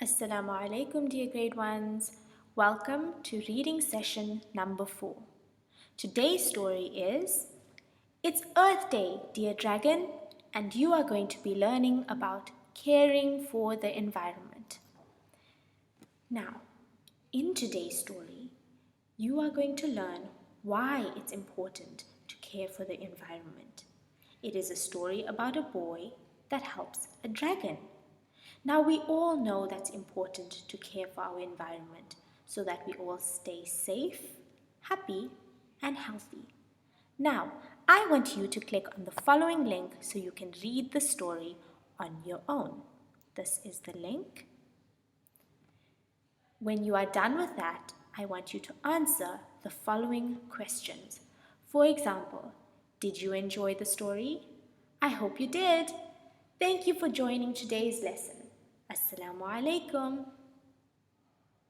Assalamu alaikum, dear grade ones. Welcome to reading session number 4. Today's story is It's Earth Day, dear dragon, and you are going to be learning about caring for the environment. Now, in today's story, you are going to learn why it's important to care for the environment. It is a story about a boy that helps a dragon. Now, we all know that's important to care for our environment so that we all stay safe, happy, and healthy. Now, I want you to click on the following link so you can read the story on your own. This is the link. When you are done with that, I want you to answer the following questions. For example, did you enjoy the story? I hope you did. Thank you for joining today's lesson. Assalamu alaikum.